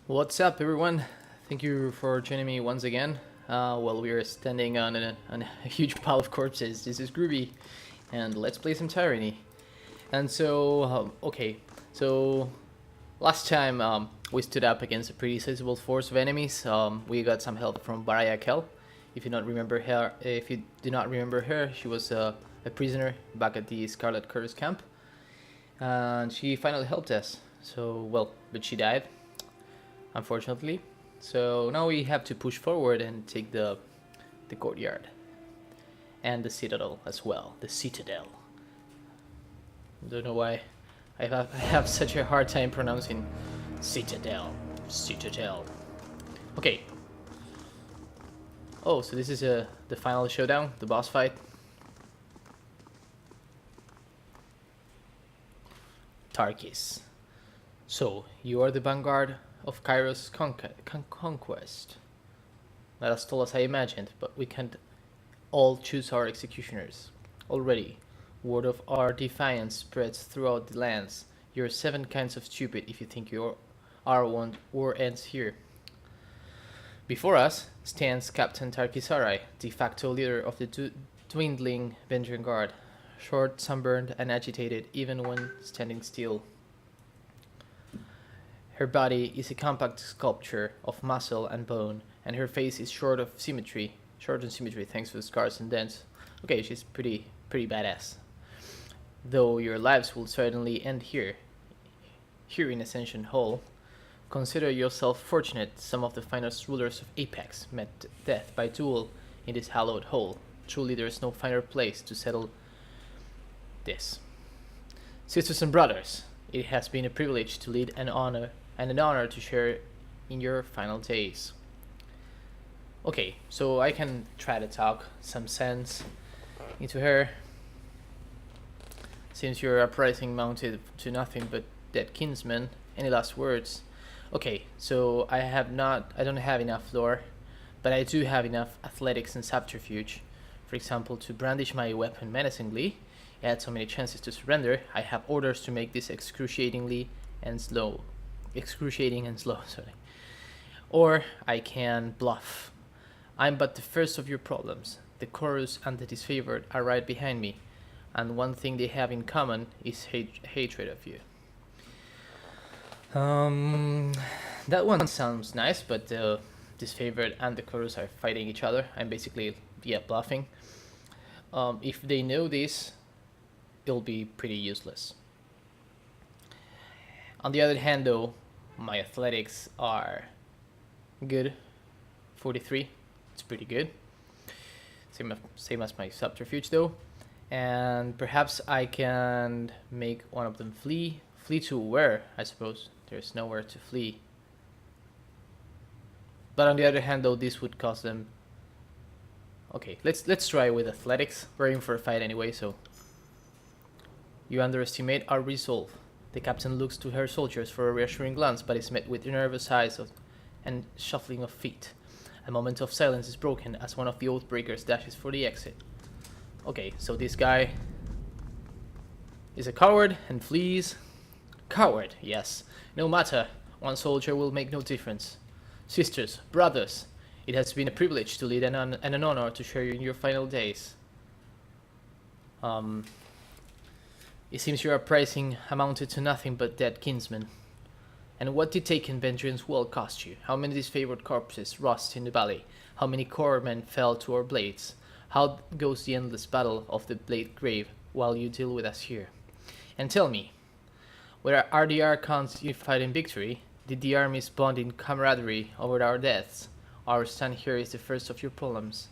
What's up, everyone? Thank you for joining me once again. While we are standing on a huge pile of corpses, this is Gruvi, and let's play some Tyranny. And so last time we stood up against a pretty sizable force of enemies. We got some help from Baraya Kel. If you do not remember her, she was a prisoner back at the Scarlet Curse camp, and she finally helped us. But she died, unfortunately. So now we have to push forward and take the courtyard and the Citadel as well. The Citadel. Don't know why I have such a hard time pronouncing Citadel. Citadel. Okay. Oh, so this is the final showdown, the boss fight. Tarkis. So, you are the vanguard of Cairo's conquest. Not as tall as I imagined, but we can't all choose our executioners. Already, word of our defiance spreads throughout the lands. You're 7 kinds of stupid if you think our war ends here. Before us stands Captain Tarkisarai, de facto leader of the dwindling Vengeance Guard. Short, sunburned, and agitated even when standing still. Her body is a compact sculpture of muscle and bone, and her face is short on symmetry thanks to the scars and dents. Okay, she's pretty badass. Though your lives will certainly end here in Ascension Hall. Consider yourself fortunate. Some of the finest rulers of Apex met death by duel in this hallowed hall. Truly there is no finer place to settle this. Sisters and brothers, it has been a privilege to lead an honor to share in your final days. Okay, so I can try to talk some sense into her. Since your uprising mounted to nothing but dead kinsmen, any last words? Okay, so I don't have enough lore, but I do have enough athletics and subterfuge. For example, to brandish my weapon menacingly. I had so many chances to surrender. I have orders to make this excruciating and slow, sorry. Or I can bluff. I'm but the first of your problems. The chorus and the disfavored are right behind me, and one thing they have in common is hatred of you. That one sounds nice, but the disfavored and the chorus are fighting each other. I'm basically, bluffing. If they know this, it'll be pretty useless. On the other hand, though, my athletics are good. 43, it's pretty good. Same as my subterfuge, though. And perhaps I can make one of them flee. Flee to where, I suppose? There's nowhere to flee. But on the other hand, though, this would cost them... Okay, let's try with athletics. We're in for a fight anyway, so... You underestimate our resolve. The captain looks to her soldiers for a reassuring glance, but is met with nervous eyes and shuffling of feet. A moment of silence is broken as one of the Oathbreakers dashes for the exit. Okay, so this guy is a coward and flees. Coward, yes. No matter, one soldier will make no difference. Sisters, brothers, it has been a privilege to lead and an honor to share you in your final days. It seems your uprising amounted to nothing but dead kinsmen. And what did taking vengeance well cost you? How many disfavored corpses rust in the valley? How many core men fell to our blades? How goes the endless battle of the Blade Grave while you deal with us here? And tell me, where are the Archons unified in victory? Did the armies bond in camaraderie over our deaths? Our stand here is the first of your problems.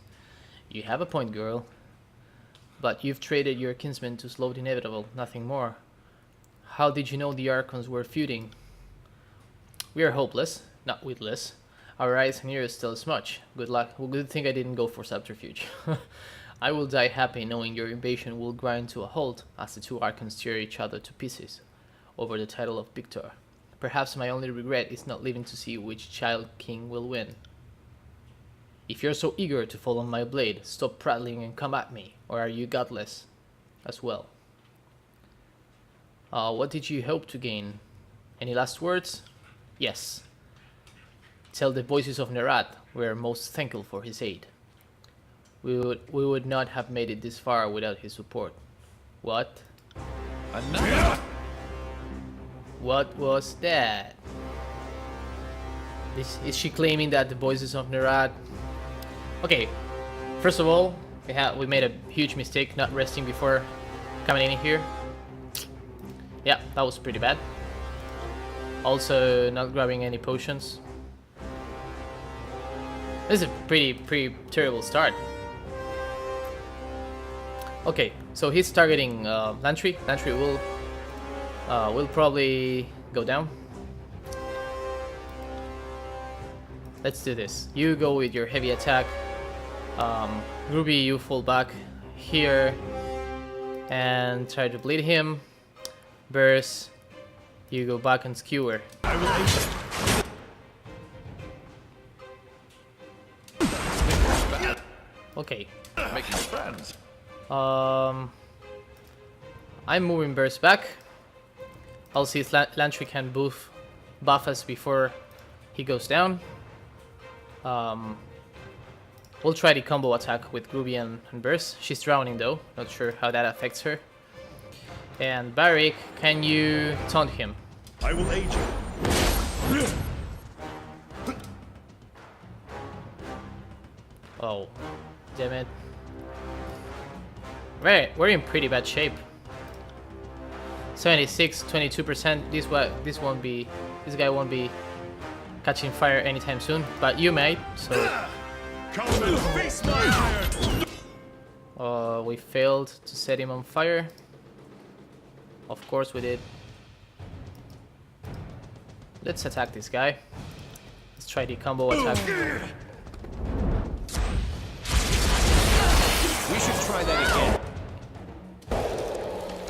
You have a point, girl. But you've traded your kinsmen to slow the inevitable, nothing more. How did you know the Archons were feuding? We are hopeless, not witless. Our eyes and ears tell us much. Good luck. Well, good thing I didn't go for subterfuge. I will die happy knowing your invasion will grind to a halt as the two Archons tear each other to pieces over the title of victor. Perhaps my only regret is not living to see which child king will win. If you're so eager to fall on my blade, stop prattling and come at me, or are you godless as well? What did you hope to gain? Any last words? Yes. Tell the voices of Nerat we're most thankful for his aid. We would not have made it this far without his support. What? Another. What was that? Is she claiming that the voices of Nerat? Okay, first of all, we made a huge mistake not resting before coming in here. Yeah, that was pretty bad. Also, not grabbing any potions. This is a pretty terrible start. Okay, so he's targeting Lantry. Lantry will probably go down. Let's do this. You go with your heavy attack. Gruvi, you fall back here and try to bleed him. Burst, you go back and skewer. I will aid you. Okay. Making friends. I'm moving Burst back. I'll see if Lantry can buff us before he goes down. We'll try the combo attack with Gruvi and Burst. She's drowning though, not sure how that affects her. And Barik, can you taunt him? I will aid you. Oh, damn it. We're in pretty bad shape. 76, 22%. This guy won't be catching fire anytime soon, but you might. So Come and face my iron. we failed to set him on fire. Of course we did. Let's attack this guy. Let's try the combo attack. We should try that again.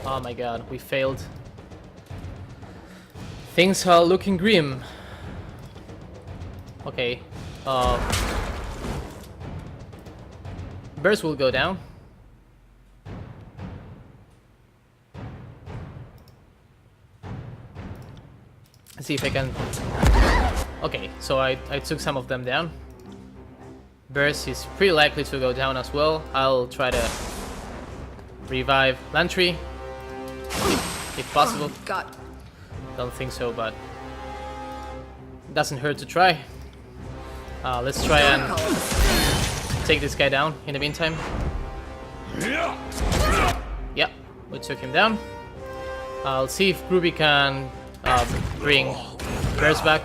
Oh my god, we failed. Things are looking grim. Okay. Burst will go down. Let's see if I can... Okay, so I took some of them down. Burst is pretty likely to go down as well. I'll try to revive Lantry, if possible. Oh, God. Don't think so, but doesn't hurt to try. Let's try and take this guy down in the meantime. Yep, we took him down. I'll see if Gruvi can bring Burst back.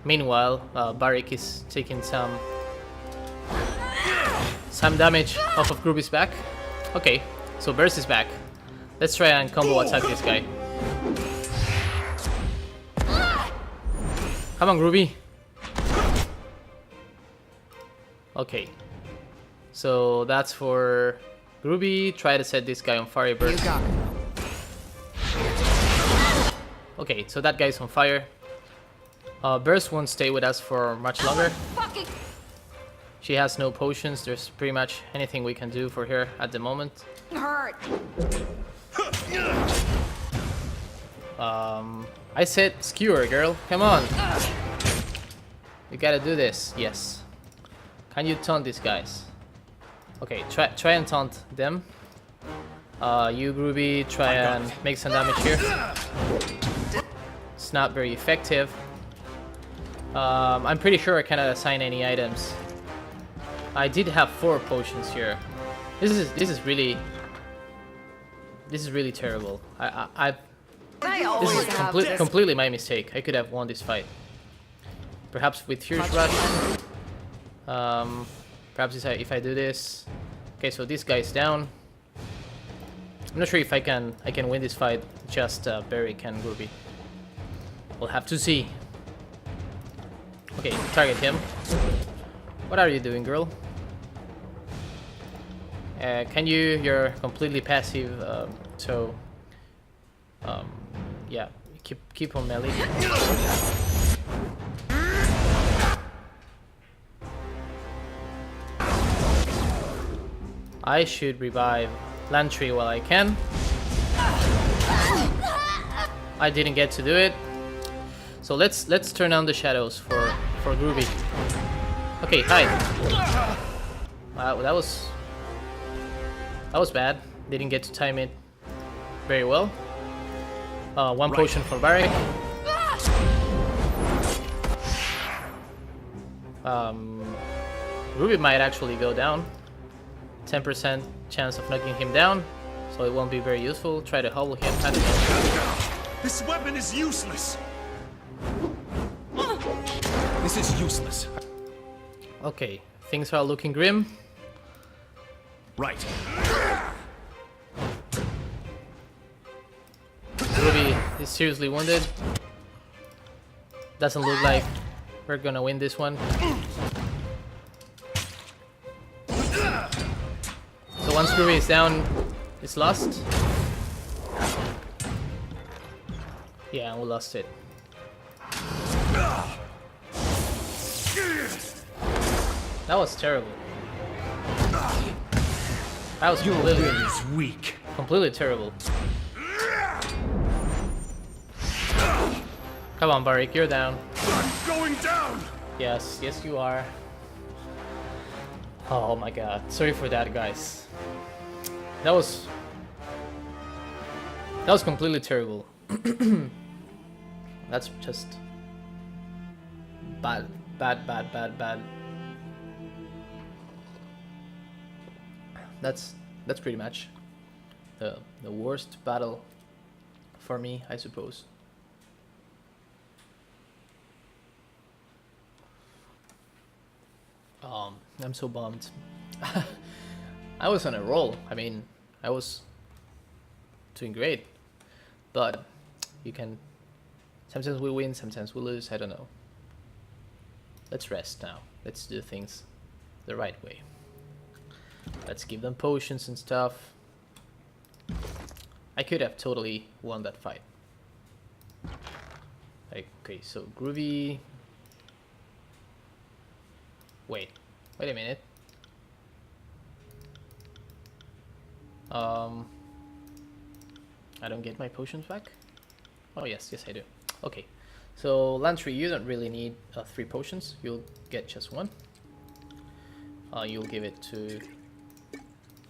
Meanwhile, Barik is taking some damage off of Gruvi's back. Okay, so Burst is back. Let's try and combo attack this guy. Come on, Gruvi. Okay, so that's for Gruvi. Try to set this guy on fire, Burst. You got it. Okay, so that guy's on fire. Burst won't stay with us for much longer. She has no potions. There's pretty much anything we can do for her at the moment. Hurt. I said skewer, girl. Come on. You gotta do this. Yes. Can you taunt these guys? Okay, try and taunt them. You, Gruvi, try and make some damage here. It's not very effective. I'm pretty sure I cannot assign any items. I did have 4 potions here. This is really terrible. This is completely my mistake. I could have won this fight. Perhaps with Fierce Rush. Perhaps if I do this. Okay, so this guy's down. I'm not sure if I can win this fight. Just Barik and Gruvi. We'll have to see. Okay, target him. What are you doing, girl? You're completely passive, so yeah, keep on melee. I should revive Lantry while I can. I didn't get to do it. So let's turn on the shadows for Gruvi. Okay, hide. Wow, that was bad. Didn't get to time it very well. One potion for Barrick. Gruvi might actually go down. 10% chance of knocking him down, so it won't be very useful. Try to hobble him. I don't know. This weapon is useless. This is useless. Okay, things are looking grim. Right. Gruvi is seriously wounded. Doesn't look like we're gonna win this one. So once Gruvi is down, it's lost. Yeah, we lost it. That was terrible. That was completely terrible. Come on, Barik, you're down. I'm going down. Yes, yes you are. Oh my god, sorry for that, guys. That was completely terrible. That's just bad. That's pretty much the worst battle for me, I suppose. I'm so bummed. I was on a roll. I mean, I was doing great, but you can. Sometimes we win, sometimes we lose. I don't know. Let's rest now. Let's do things the right way. Let's give them potions and stuff. I could have totally won that fight. Okay, so Gruvi. Wait a minute. I don't get my potions back. Oh yes, I do. Okay, so Lantry, you don't really need 3 potions. You'll get just 1. You'll give it to.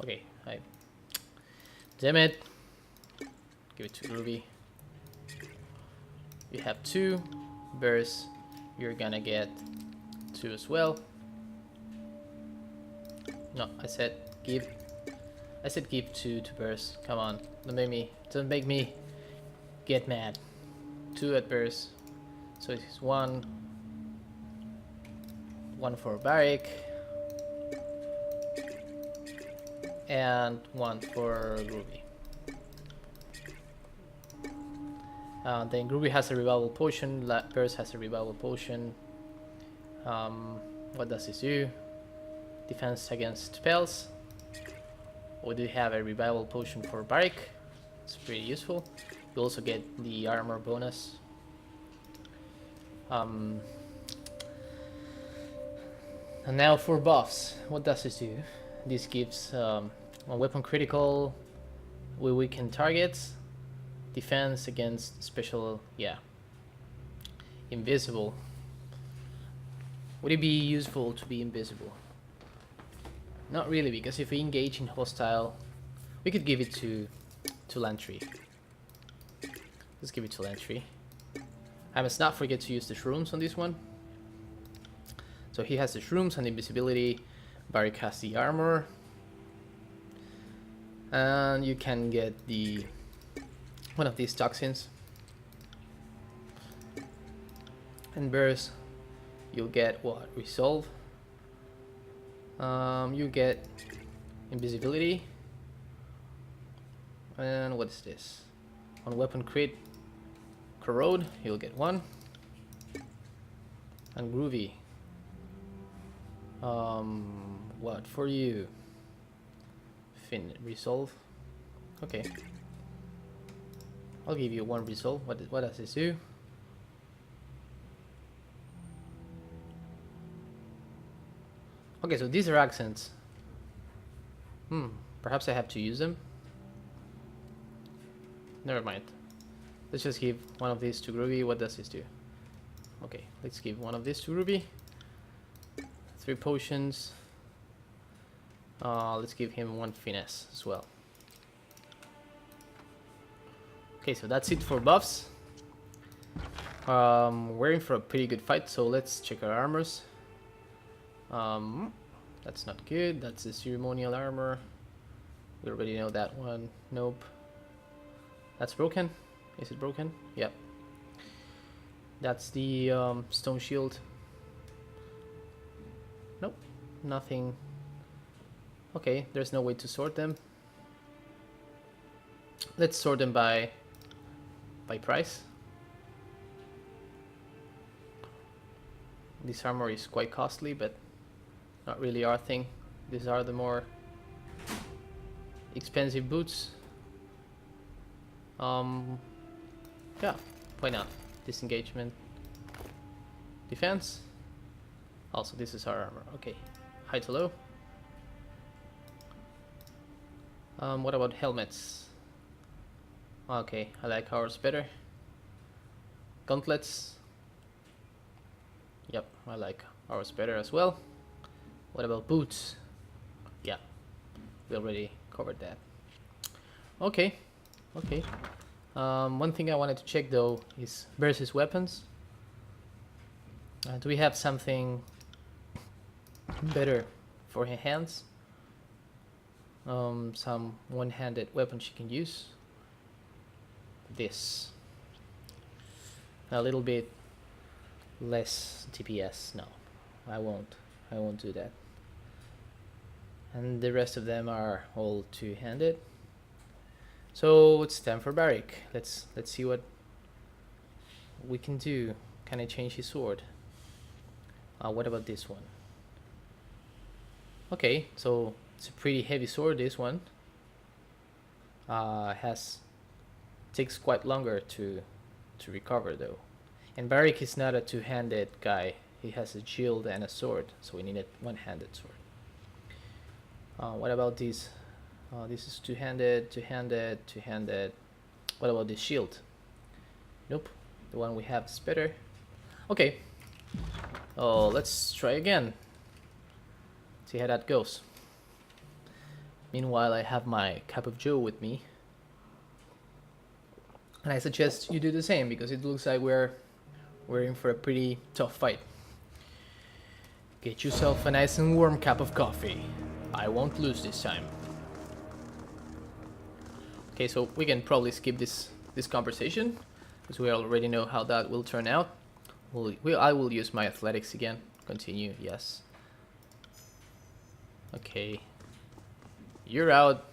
Okay, damn it. Give it to Gruvi. You have 2. Bears, you're gonna get 2 as well. No, I said give 2 to Bears. Come on, don't make me get mad. 2 at Bears. So it's 1 for Barrick, and 1 for Gruvi. Then Gruvi has a revival potion. Bears has a revival potion. What does this do? Defense against spells. We do have a revival potion for Barrick. It's pretty useful. You also get the armor bonus. And now for buffs. What does this do? This gives a weapon critical, we weaken targets, defense against special, invisible. Would it be useful to be invisible? Not really, because if we engage in hostile, we could give it to Lantry. Let's give it to Lantry. I must not forget to use the shrooms on this one. So he has the shrooms and invisibility. Barrick has the armor. And you can get one of these toxins. And Bears, you'll get what? Resolve. You get invisibility. And what is this? On weapon crit, corrode, you'll get 1. And Gruvi. What for you? Resolve. Okay. I'll give you 1 resolve. What does this do? Okay, so these are accents. Perhaps I have to use them. Never mind. Let's just give 1 of these to Gruvi. What does this do? Okay, let's give one of these to Ruby. 3 potions. Let's give him 1 finesse as well. Okay, so that's it for buffs. We're in for a pretty good fight, so let's check our armors. That's not good. That's the ceremonial armor. We already know that one. Nope. That's broken. Is it broken? Yep. That's the stone shield. Nope. Nothing. Okay, there's no way to sort them. Let's sort them by price. This armor is quite costly, but not really our thing. These are the more expensive boots. Yeah, why not? Disengagement. Defense. Also, this is our armor. Okay, high to low. What about helmets? Okay, I like ours better. Gauntlets. Yep, I like ours better as well. What about boots? Yeah, we already covered that. Okay, okay. One thing I wanted to check though is versus weapons. Do we have something better for her hands? Some one-handed weapon she can use. This. A little bit less DPS. No, I won't do that. And the rest of them are all two-handed. So it's time for Barik. Let's see what we can do. Can I change his sword? What about this one? Okay, so it's a pretty heavy sword, this one. Takes quite longer to recover though. And Barik is not a two-handed guy. He has a shield and a sword, so we need a one-handed sword. What about these? This is two-handed, two-handed, two-handed. What about this shield? Nope, the one we have is better. Okay. Oh, let's try again. See how that goes. Meanwhile, I have my cup of joe with me. And I suggest you do the same, because it looks like we're in for a pretty tough fight. Get yourself a nice and warm cup of coffee. I won't lose this time. Okay, so we can probably skip this conversation, because we already know how that will turn out. I will use my athletics again. Continue, yes. Okay. You're out.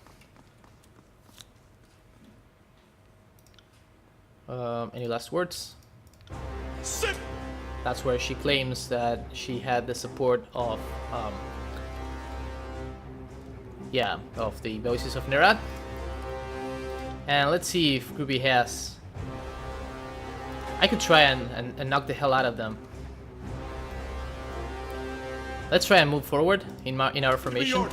Any last words? Sit. That's where she claims that she had the support of of the voices of Nerat. And let's see if Gruvi has. I could try and knock the hell out of them. Let's try and move forward in our formation.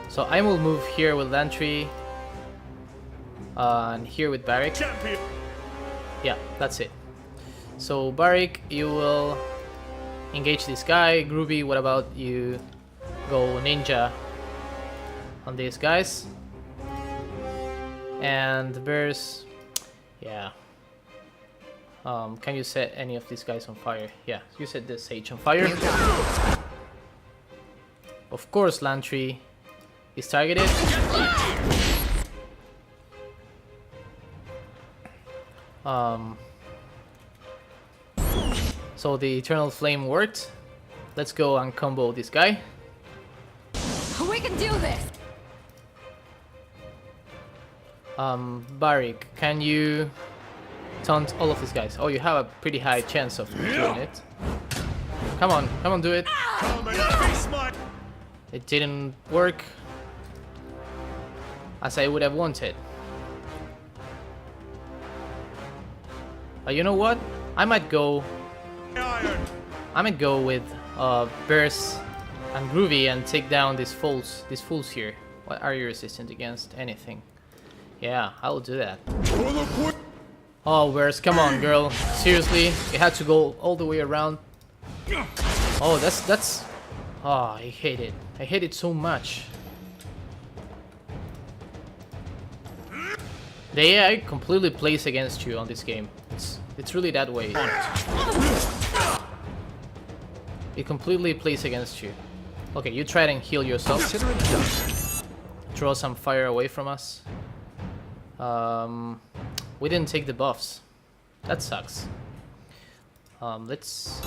So I will move here with Lantry. And here with Barik. Champion. Yeah, that's it. So Barik, you will engage this guy. Gruvi, what about you go ninja on these guys? And Bears, yeah. Can you set any of these guys on fire? Yeah, you set the sage on fire. Of course, Lantry is targeted. So the Eternal Flame worked. Let's go and combo this guy. We can do this. Barik, can you taunt all of these guys? Oh, you have a pretty high chance of doing it. Come on, do it. It didn't work as I would have wanted. You know what? I might go with Burst and Gruvi and take down these fools here. What are you resistant against? Anything? Yeah, I will do that. Oh, where's? Come on, girl. Seriously, it had to go all the way around. Oh, that's. Oh, I hate it. I hate it so much. The AI completely plays against you on this game. It's really that way. It completely plays against you. Okay, you try and heal yourself. Consider it done. Draw some fire away from us. We didn't take the buffs. That sucks. Let's...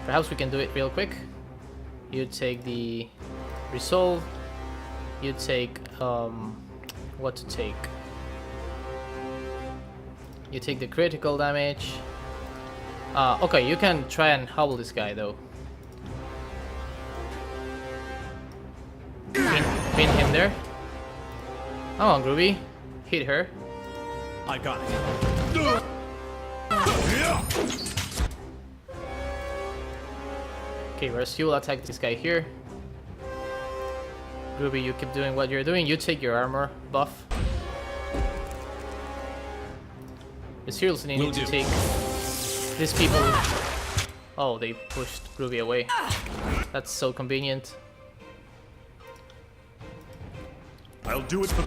Perhaps we can do it real quick. You take the resolve. You take... what to take? You take the critical damage. Okay, you can try and hobble this guy though. Pin him there. Come on, Gruvi. Hit her. I got it. Okay, whereas you'll attack this guy here. Gruvi, you keep doing what you're doing. You take your armor buff. You seriously need to take these people. Oh, they pushed Gruvi away. That's so convenient. I'll do it for...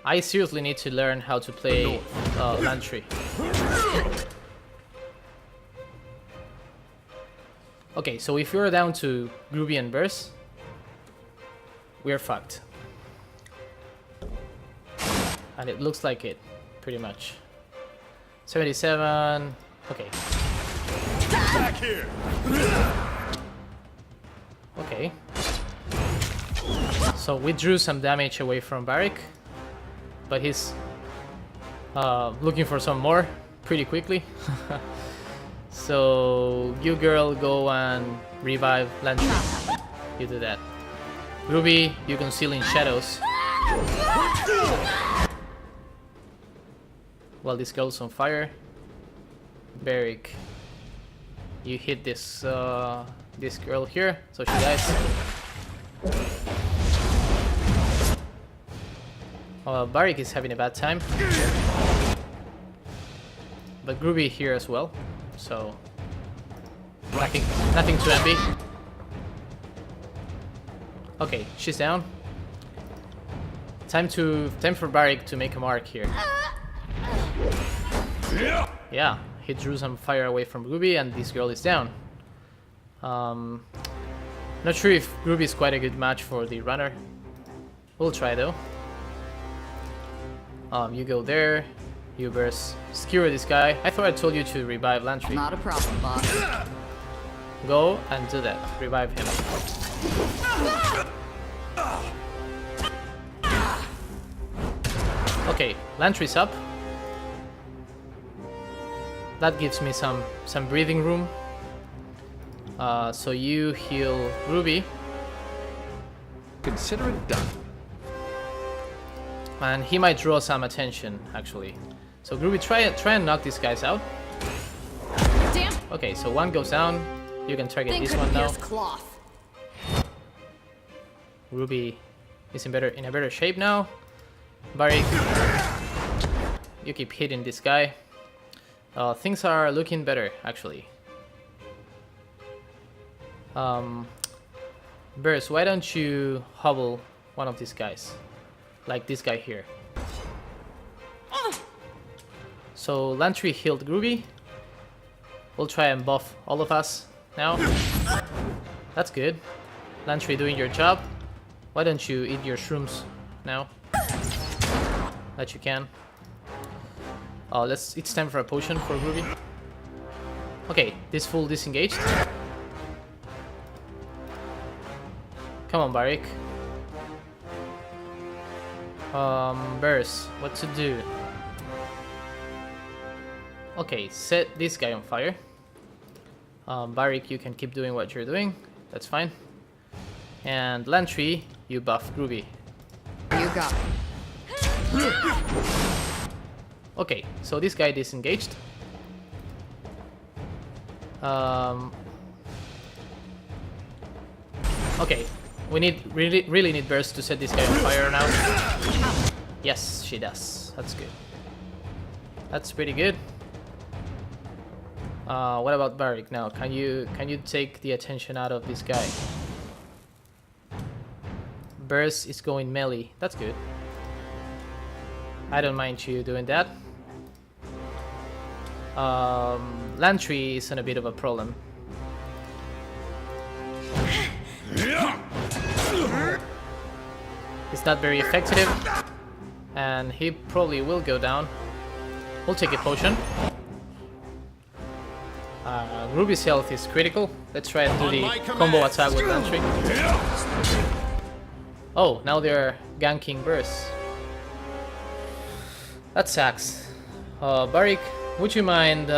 I seriously need to learn how to play Lantry. Okay, so if you're down to Gruvi and Burst, we're fucked. And it looks like it, pretty much. 77. Okay. Back here. Okay. So we drew some damage away from Barik, but he's looking for some more pretty quickly. So you girl go and revive Lantry. You do that. Gruvi, you conceal in shadows. While this girl's on fire. Barik, you hit this this girl here, so she dies. Barik is having a bad time, but Gruvi here as well, so nothing to envy. Okay, she's down. Time for Barik to make a mark here. Yeah, he drew some fire away from Gruvi, and this girl is down. Not sure if Gruvi is quite a good match for the runner. We'll try though. You go there. You burst skewer this guy. I thought I told you to revive Lantry. Not a problem, boss. Go and do that. Revive him. Okay, Lantry's up. That gives me some breathing room. So you heal Gruvi. Consider it done. And he might draw some attention, actually. So Gruvi, try and knock these guys out. Damn. Okay, so one goes down. You can target this one now. Cloth. Gruvi is in a better shape now. Barik, you keep hitting this guy. Things are looking better, actually. Burst, why don't you hobble one of these guys? Like this guy here. So Lantry healed Gruvi. We'll try and buff all of us now. That's good. Lantry doing your job. Why don't you eat your shrooms now? That you can. It's time for a potion for Gruvi. Okay, this fool disengaged. Come on, Barik. Burst, what to do? Okay, set this guy on fire. Barik, you can keep doing what you're doing. That's fine. And Lantry, you buff Gruvi. You got it. Okay, so this guy disengaged. Okay, we really need Burst to set this guy on fire now. Yes, she does. That's good. That's pretty good. What about Varric now? Can you take the attention out of this guy? Burst is going melee. That's good. I don't mind you doing that. Lantry is in a bit of a problem. It's not very effective, and he probably will go down. We'll take a potion. Gruvi's health is critical. Let's try and do the combo attack with Lantry. Oh, now they're ganking Burst. That sucks. Varric, would you mind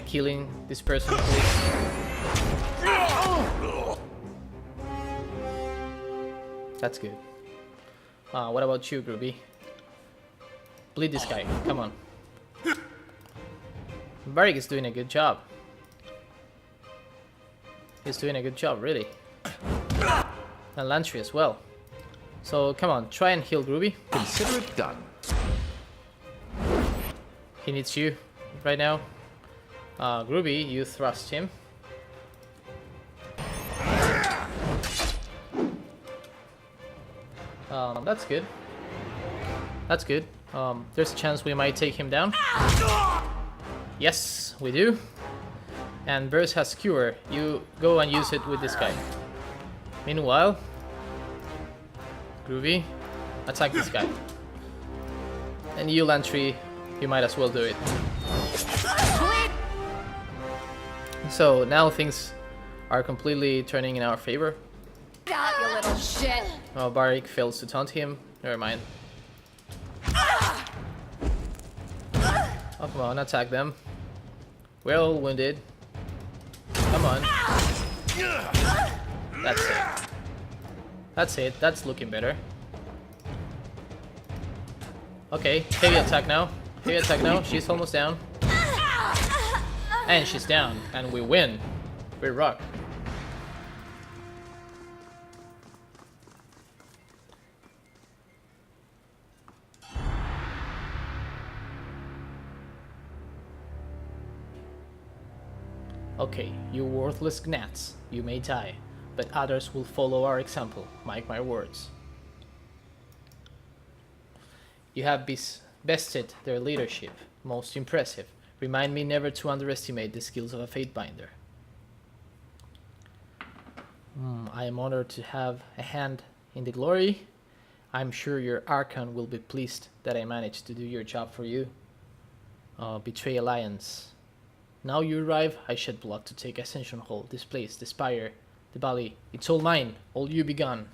killing this person, please? That's good. What about you, Gruvi? Bleed this guy. Come on. Varric is doing a good job. He's doing a good job, really. And Lantry as well. So come on, try and heal Gruvi. Consider it done. He needs you right now. Gruvi, you thrust him. That's good. That's good. There's a chance we might take him down. Yes, we do. And Burst has Cure. You go and use it with this guy. Meanwhile, Gruvi, attack this guy. And you, Lantry, you might as well do it. So now things are completely turning in our favor. God, you little shit. Oh, Varric fails to taunt him. Never mind. Oh, come on, attack them. We're all wounded. Come on. That's it. That's it. That's looking better. Okay, heavy attack now. Heavy attack now. She's almost down. And she's down. And we win. We rock. Okay, you worthless gnats. You may die, but others will follow our example. Mark my words. You have bested their leadership. Most impressive. Remind me never to underestimate the skills of a Fatebinder. I am honored to have a hand in the glory. I'm sure your Archon will be pleased that I managed to do your job for you. Betray Alliance. Now you arrive, I shed blood to take Ascension Hall, this place, the Spire, the Valley. It's all mine, all you begun.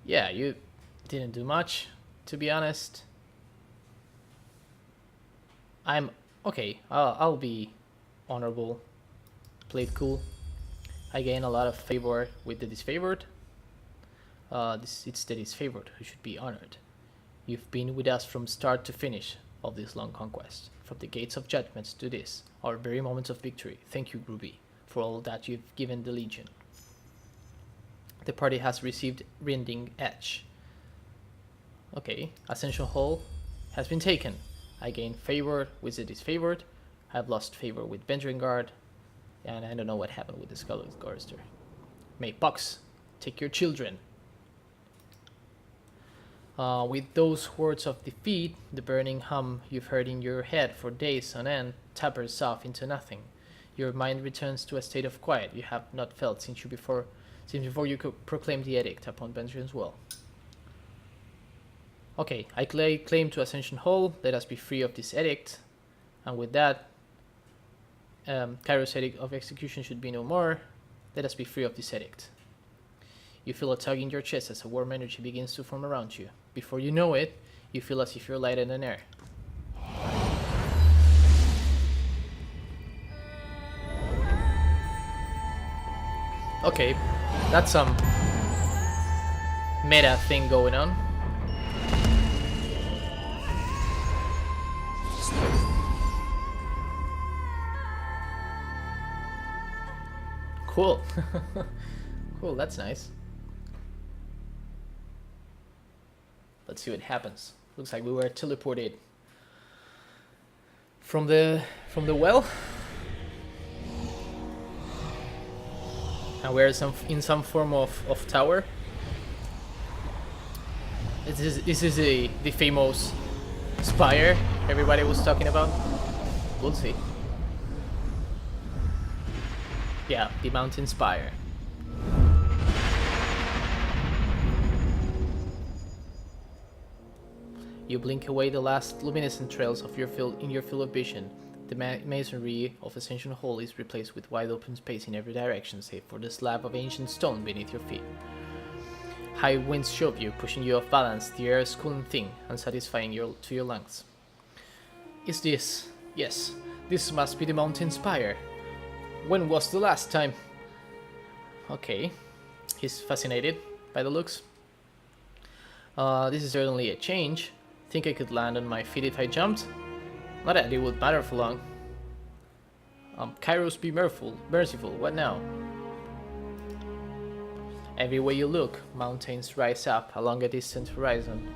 Yeah, you didn't do much, to be honest. I'm okay. I'll be honorable. Played cool. I gain a lot of favor with the disfavored. It's the disfavored who should be honored. You've been with us from start to finish of this long conquest, from the gates of judgments to this, our very moments of victory. Thank you, Gruvi, for all that you've given the Legion. The party has received Rending Edge. Okay, Ascension Hall has been taken. I gain favor with the disfavored. I've lost favor with Bendring Guard. And I don't know what happened with the Skull Garster. May Pox take your children. With those words of defeat, the burning hum you've heard in your head for days on end tapers off into nothing. Your mind returns to a state of quiet you have not felt since before you could proclaim the edict upon Benjamin's will. Okay, I claim to Ascension Hall. Let us be free of this edict. And with that, Kairos edict of execution should be no more. Let us be free of this edict. You feel a tug in your chest as a warm energy begins to form around you. Before you know it, you feel as if you're lighted in air. Okay, that's some meta thing going on. Cool. Cool, that's nice. Let's see what happens. Looks like we were teleported from the well. And we're in some form of tower. This is the famous Spire everybody was talking about. We'll see. Yeah, the mountain Spire. You blink away the last luminescent trails of your field of vision. The masonry of Ascension Hall is replaced with wide open space in every direction, save for the slab of ancient stone beneath your feet. High winds shove you, pushing you off balance. The air is cooling thin and satisfying to your lungs. Is this? Yes, this must be the mountain Spire. When was the last time? Okay, he's fascinated by the looks. This is certainly a change. Think I could land on my feet if I jumped? Not that it would matter for long. Kairos be merciful, what now? Every way you look, mountains rise up along a distant horizon.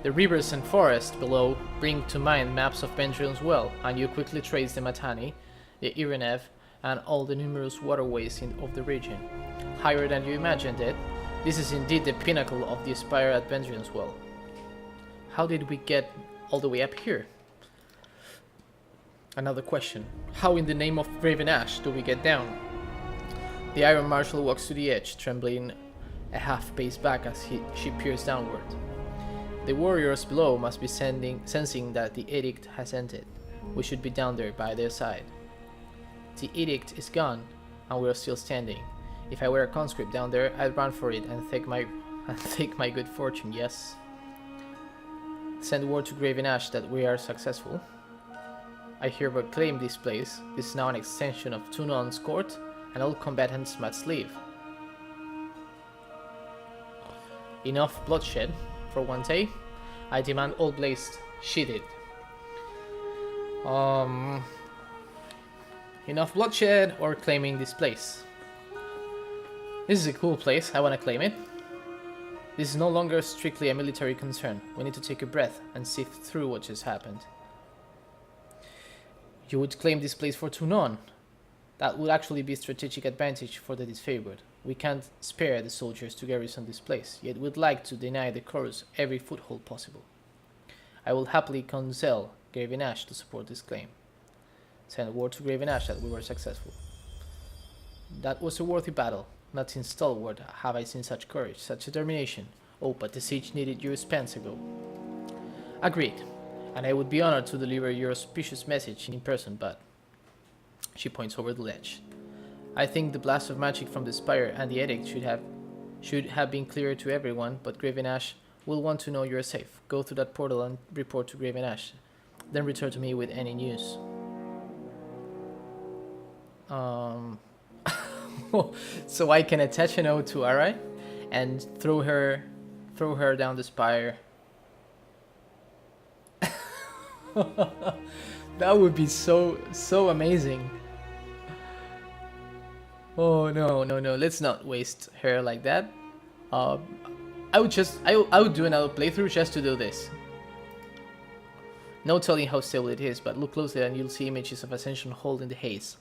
The rivers and forests below bring to mind maps of Bendraion's well, and you quickly trace the Matani, the Irenev, and all the numerous waterways of the region. Higher than you imagined it, this is indeed the pinnacle of the Spire at Bendraion's well. How did we get all the way up here? Another question. How in the name of Raven Ash do we get down? The Iron Marshal walks to the edge, trembling a half-pace back as she peers downward. The warriors below must be sensing that the edict has ended. We should be down there by their side. The edict is gone, and we are still standing. If I were a conscript down there, I'd run for it and take my good fortune, yes. Send word to Raven Ash that we are successful. I hereby claim this place. This is now an extension of Tunon's court, and all combatants must leave. Enough bloodshed for one day. I demand all blazed sheathed. Enough bloodshed or claiming this place. This is a cool place. I want to claim it. This is no longer strictly a military concern. We need to take a breath and sift through what just happened. You would claim this place for Tunon. That would actually be a strategic advantage for the disfavored. We can't spare the soldiers to garrison this place, yet we'd like to deny the chorus every foothold possible. I will happily counsel Graven Ash to support this claim. Send word to Graven Ash that we were successful. That was a worthy battle. Not since Stalwart have I seen such courage, such determination. Oh, but the siege needed your spans ago. Agreed, and I would be honored to deliver your auspicious message in person, but... She points over the ledge. I think the blast of magic from the Spire and the edict should have been clear to everyone, but Graven Ash will want to know you're safe. Go through that portal and report to Graven Ash. Then return to me with any news. So I can attach a note to Arai and throw her down the Spire. That would be so amazing. Oh no, let's not waste her like that. I would do another playthrough just to do this. No telling how stable it is, but look closely and you'll see images of Ascension Hall in the haze.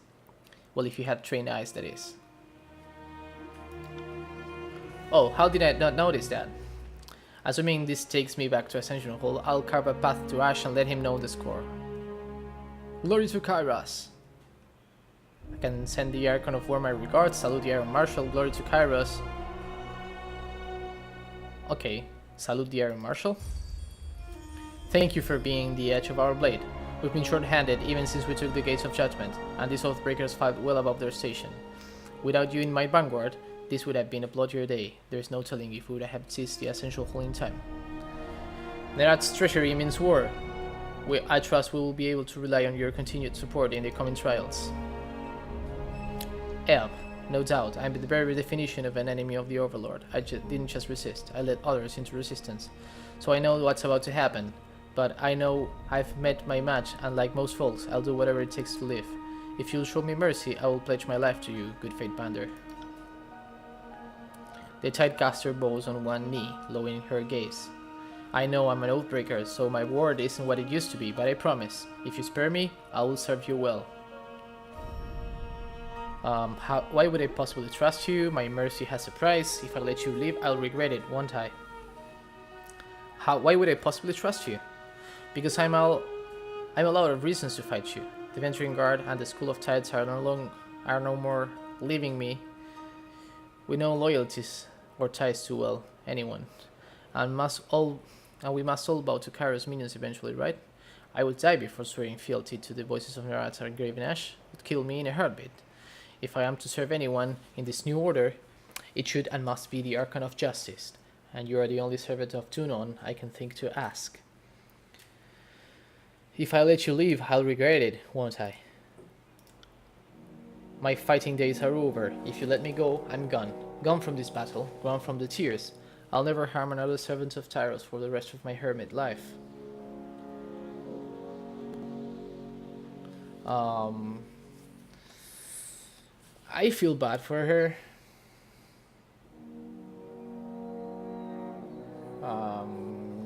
Well, if you had trained eyes, that is. Oh, how did I not notice that? Assuming this takes me back to Ascension Hall, I'll carve a path to Ash and let him know the score. Glory to Kairos. I can send the Archon of War my regards, salute the Iron Marshal, glory to Kairos. Okay, salute the Iron Marshal. Thank you for being the edge of our blade. We've been short-handed even since we took the Gates of Judgment, and these Oathbreakers fought well above their station. Without you in my vanguard, this would have been a bloodier day. There is no telling if we would have seized the Essential Hall in time. Nerat's treachery means war. I trust we will be able to rely on your continued support in the coming trials. No doubt, I'm the very definition of an enemy of the Overlord. I didn't just resist, I led others into resistance. So I know what's about to happen, but I know I've met my match, and like most folks, I'll do whatever it takes to live. If you'll show me mercy, I will pledge my life to you, good fate bander. The Tidecaster bows on one knee, lowering her gaze. I know I'm an oathbreaker, so my word isn't what it used to be, but I promise, if you spare me, I will serve you well. Why would I possibly trust you? My mercy has a price. If I let you live, I'll regret it, won't I? Why would I possibly trust you? Because I'm a lot of reasons to fight you. The Venturing Guard and the School of Tides are no more leaving me with no loyalties or ties to, well, anyone. And we must all bow to Kairos' minions eventually, right? I would die before swearing fealty to the voices of Nerat and Graven Ash. It would kill me in a heartbeat. If I am to serve anyone in this new order, it should and must be the Archon of Justice, and you are the only servant of Tunon I can think to ask. If I let you leave, I'll regret it, won't I? My fighting days are over. If you let me go, I'm gone. Gone from this battle, gone from the tears. I'll never harm another servant of Tyros for the rest of my hermit life. I feel bad for her.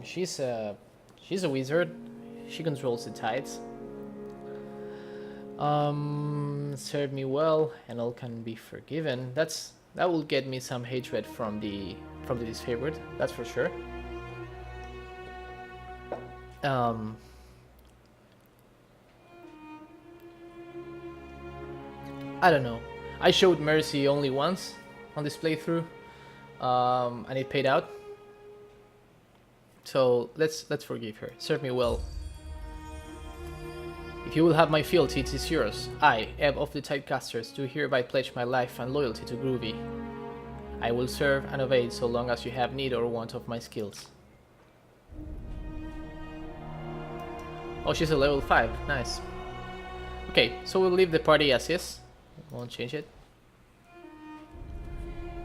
She's a wizard. She controls the tides. Serve me well, and all can be forgiven. That will get me some hatred from the disfavored. That's for sure. I don't know. I showed mercy only once on this playthrough, and it paid out. So let's forgive her. Serve me well. If you will have my fealty, it is yours. I, Ebb of the Tidecasters, do hereby pledge my life and loyalty to Gruvi. I will serve and obey so long as you have need or want of my skills. Oh, she's a level 5. Nice. Okay, so we'll leave the party as is. Won't change it.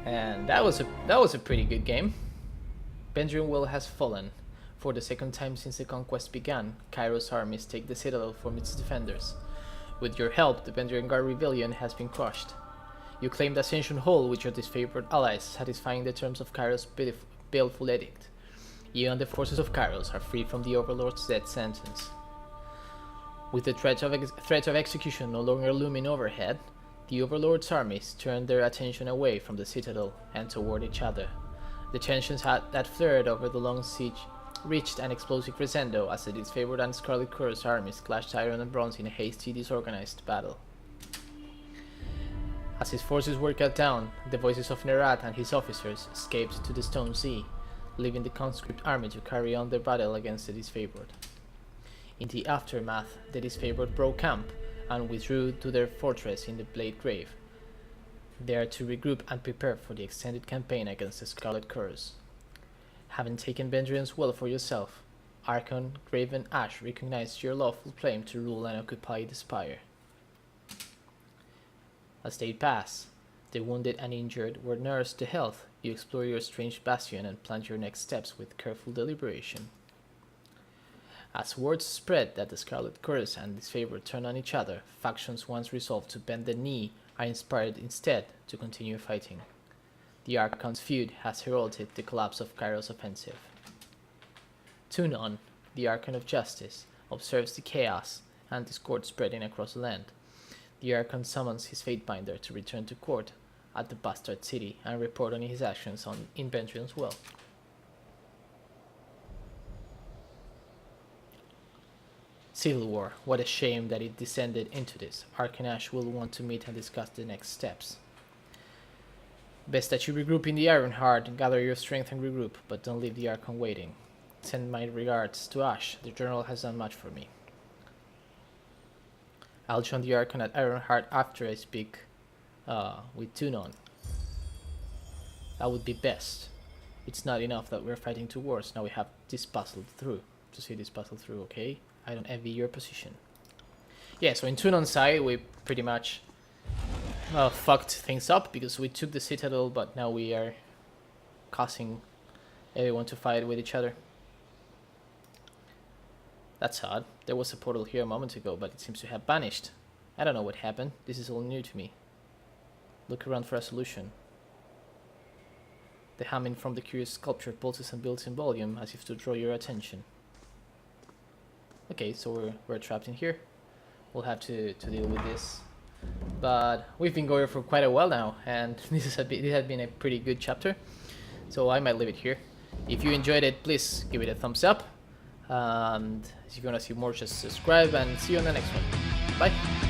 And that was a pretty good game. Benjamin Will has fallen. For the second time since the conquest began, Kairos' armies take the Citadel from its defenders. With your help, the Benjamin Guard rebellion has been crushed. You claimed Ascension Hall with your disfavored allies, satisfying the terms of Kairos' baleful edict. You and the forces of Kairos are free from the Overlord's death sentence. With the threat of execution no longer looming overhead, the Overlord's armies turned their attention away from the Citadel and toward each other. The tensions that flared over the long siege reached an explosive crescendo as the disfavored and Scarlet Curse armies clashed iron and bronze in a hasty, disorganized battle. As his forces were cut down, the voices of Nerat and his officers escaped to the Stone Sea, leaving the conscript army to carry on their battle against the disfavored. In the aftermath, the disfavored broke camp and withdrew to their fortress in the Blade Grave, there to regroup and prepare for the extended campaign against the Scarlet Curse. Having taken vengeance well for yourself, Archon, Graven Ash recognized your lawful claim to rule and occupy the Spire. As they pass, the wounded and injured were nursed to health. You explore your strange bastion and plan your next steps with careful deliberation. As words spread that the Scarlet Curse and Disfavor turn on each other, factions once resolved to bend the knee are inspired instead to continue fighting. The Archon's feud has heralded the collapse of Kairos' offensive. Tunon, the Archon of Justice, observes the chaos and discord spreading across the land. The Archon summons his Fatebinder to return to court at the Bastard City and report on his actions in Benjamin's Well. Civil War. What a shame that it descended into this. Archon Ash will want to meet and discuss the next steps. Best that you regroup in the Ironheart, gather your strength and regroup, but don't leave the Archon waiting. Send my regards to Ash. The General has done much for me. I'll join the Archon at Ironheart after I speak with Tunon. That would be best. It's not enough that we're fighting two wars. Now we have this puzzle through. To see this puzzle through, okay? I don't envy your position. Yeah, so in Tunon's side, we pretty much fucked things up because we took the Citadel, but now we are causing everyone to fight with each other. That's odd. There was a portal here a moment ago, but it seems to have vanished. I don't know what happened. This is all new to me. Look around for a solution. The humming from the curious sculpture pulses and builds in volume as if to draw your attention. Okay, so we're trapped in here. We'll have to deal with this. But we've been going for quite a while now, and this has been a pretty good chapter. So I might leave it here. If you enjoyed it, please give it a thumbs up. And if you want to see more, just subscribe, and see you on the next one. Bye!